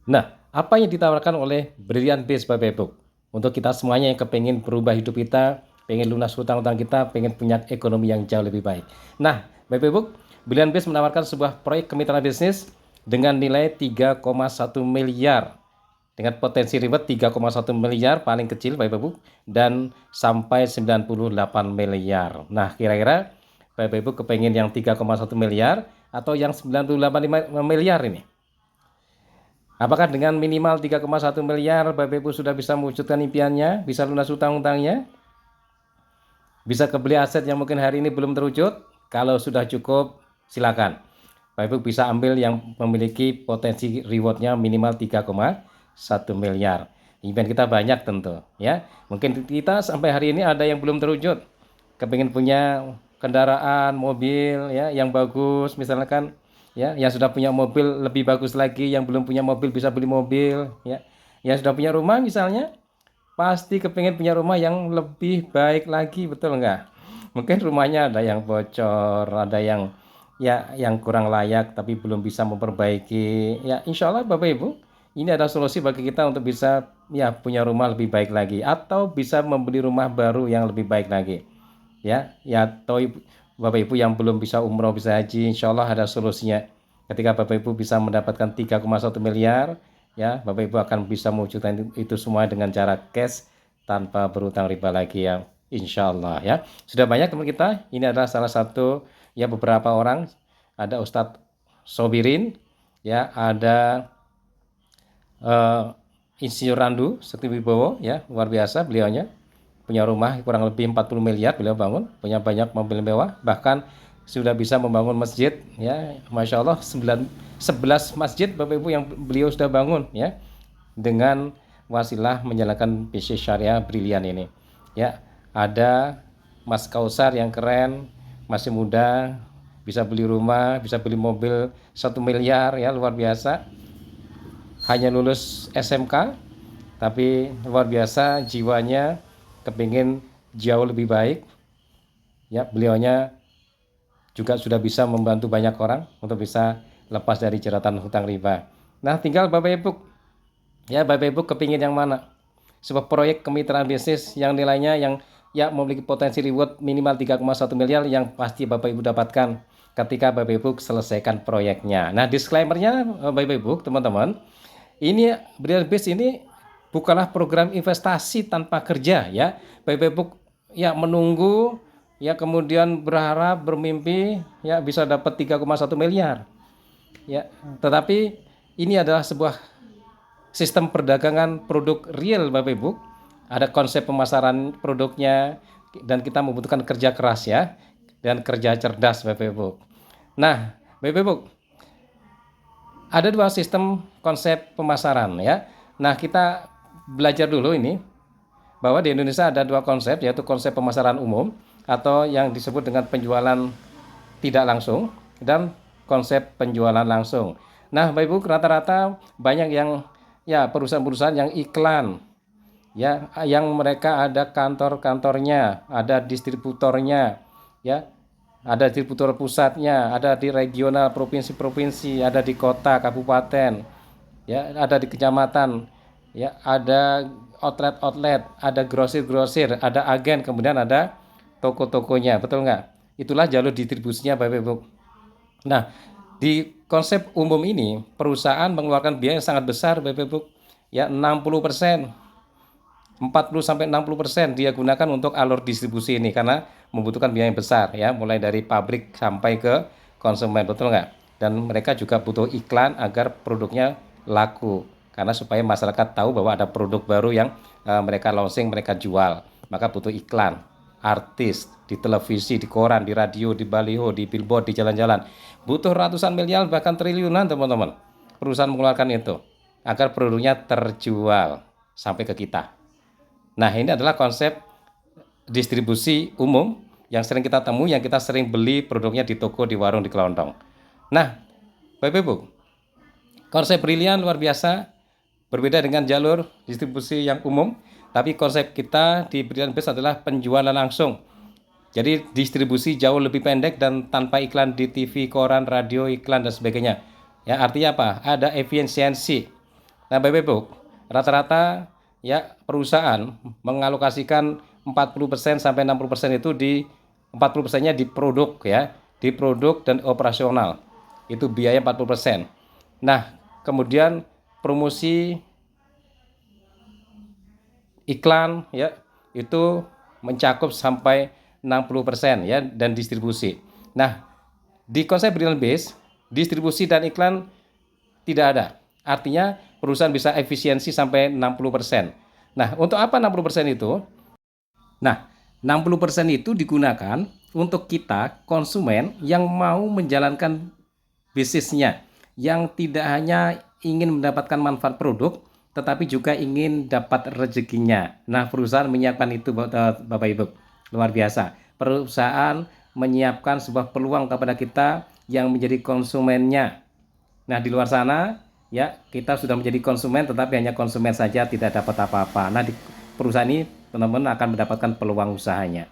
Nah, apa yang ditawarkan oleh Brilliant Base Bapak Ibu? Untuk kita semuanya yang kepengen berubah hidup kita, pengen lunas hutang-hutang kita, pengen punya ekonomi yang jauh lebih baik. Nah, Bapak Ibu, Brilliant Base menawarkan sebuah proyek kemitraan bisnis dengan nilai 3,1 miliar dengan potensi reward 3,1 miliar paling kecil Bapak Ibu dan sampai 98 miliar. Nah, kira-kira Bapak Ibu kepengen yang 3,1 miliar atau yang 98 miliar ini? Apakah dengan minimal 3,1 miliar Bapak Ibu sudah bisa mewujudkan impiannya, bisa lunas hutang-hutangnya, bisa kebeli aset yang mungkin hari ini belum terwujud? Kalau sudah cukup, silakan. Bapak Ibu bisa ambil yang memiliki potensi rewardnya minimal 3,1 miliar. Impian kita banyak tentu, ya. Mungkin kita sampai hari ini ada yang belum terwujud. Kepingin punya kendaraan, mobil, ya, yang bagus, misalkan, ya, yang sudah punya mobil lebih bagus lagi, yang belum punya mobil bisa beli mobil, ya. Yang sudah punya rumah misalnya, pasti kepingin punya rumah yang lebih baik lagi, betul nggak? Mungkin rumahnya ada yang bocor, ada yang ya yang kurang layak tapi belum bisa memperbaiki. Ya, insya Allah Bapak Ibu, ini ada solusi bagi kita untuk bisa ya punya rumah lebih baik lagi atau bisa membeli rumah baru yang lebih baik lagi. Ya atau Bapak Ibu yang belum bisa umroh bisa haji, insya Allah ada solusinya. Ketika Bapak Ibu bisa mendapatkan 3,1 miliar, ya Bapak Ibu akan bisa mewujudkan itu semua dengan cara cash tanpa berutang riba lagi ya, insya Allah ya. Sudah banyak teman kita, ini adalah salah satu ya beberapa orang, ada Ustadz Sobirin, ya ada Insinyur Randu Sekti Wibowo, ya luar biasa beliaunya, punya rumah kurang lebih 40 miliar beliau bangun, punya banyak mobil mewah, bahkan sudah bisa membangun masjid, ya Masya Allah 11 masjid Bapak Ibu yang beliau sudah bangun, ya dengan wasilah menjalankan bisnis syariah brilian ini, ya. Ada Mas Kausar yang keren, masih muda, bisa beli rumah, bisa beli mobil 1 miliar, ya luar biasa. Hanya lulus SMK, tapi luar biasa jiwanya, kepingin jauh lebih baik. Ya, beliaunya juga sudah bisa membantu banyak orang untuk bisa lepas dari jeratan hutang riba. Nah, tinggal Bapak Ibu, ya Bapak Ibu kepingin yang mana? Sebuah proyek kemitraan bisnis yang nilainya yang ya memiliki potensi reward minimal 3,1 miliar yang pasti Bapak Ibu dapatkan ketika Bapak Ibu selesaikan proyeknya. Nah, disclaimernya Bapak Ibu, teman-teman, ini Brilliant Base ini bukanlah program investasi tanpa kerja ya. Bapak Ibu ya menunggu ya kemudian berharap bermimpi ya bisa dapat 3,1 miliar. Ya, tetapi ini adalah sebuah sistem perdagangan produk real Bapak Ibu. Ada konsep pemasaran produknya dan kita membutuhkan kerja keras ya dan kerja cerdas Bapak Ibu. Nah, Bapak Ibu, ada dua sistem konsep pemasaran ya. Nah, kita belajar dulu ini bahwa di Indonesia ada dua konsep, yaitu konsep pemasaran umum atau yang disebut dengan penjualan tidak langsung dan konsep penjualan langsung. Nah, Bapak Ibu, rata-rata banyak yang ya perusahaan-perusahaan yang iklan ya, yang mereka ada kantor-kantornya, ada distributornya ya, ada distributor pusatnya, ada di regional provinsi-provinsi, ada di kota, kabupaten, ya, ada di kecamatan, ya, ada outlet-outlet, ada grosir-grosir, ada agen, kemudian ada toko-tokonya, betul nggak? Itulah jalur distribusinya Bapak Ibu. Nah, di konsep umum ini, perusahaan mengeluarkan biaya yang sangat besar Bapak Ibu, ya 60%. 40-60% dia gunakan untuk alur distribusi ini karena membutuhkan biaya yang besar ya, mulai dari pabrik sampai ke konsumen, betul nggak? Dan mereka juga butuh iklan agar produknya laku karena supaya masyarakat tahu bahwa ada produk baru yang mereka launching, mereka jual, maka butuh iklan, artis di televisi, di koran, di radio, di baliho, di billboard, di jalan-jalan, butuh ratusan miliar bahkan triliunan teman-teman. Perusahaan mengeluarkan itu agar produknya terjual sampai ke kita. Nah, ini adalah konsep distribusi umum yang sering kita temui, yang kita sering beli produknya di toko, di warung, di kelontong. Nah, Bapak Ibu, konsep Brilian luar biasa, berbeda dengan jalur distribusi yang umum, tapi konsep kita di Brilliant Base adalah penjualan langsung. Jadi distribusi jauh lebih pendek dan tanpa iklan di TV, koran, radio, iklan dan sebagainya. Ya, artinya apa? Ada efisiensi. Nah, Bapak Ibu, rata-rata ya perusahaan mengalokasikan 40% sampai 60% itu di 40%-nya di produk ya, di produk dan operasional. Itu biaya 40%. Nah, kemudian promosi iklan ya itu mencakup sampai 60% ya, dan distribusi. Nah, di konsep brilliant base, distribusi dan iklan tidak ada. Artinya perusahaan bisa efisiensi sampai 60%. Nah, untuk apa 60% itu? Nah, 60% itu digunakan untuk kita konsumen yang mau menjalankan bisnisnya, yang tidak hanya ingin mendapatkan manfaat produk, tetapi juga ingin dapat rezekinya. Nah, perusahaan menyiapkan itu, Bapak Ibu. Luar biasa. Perusahaan menyiapkan sebuah peluang kepada kita yang menjadi konsumennya. Nah, di luar sana ya kita sudah menjadi konsumen, tetapi hanya konsumen saja, tidak dapat apa-apa. Nah, di perusahaan ini teman-teman akan mendapatkan peluang usahanya.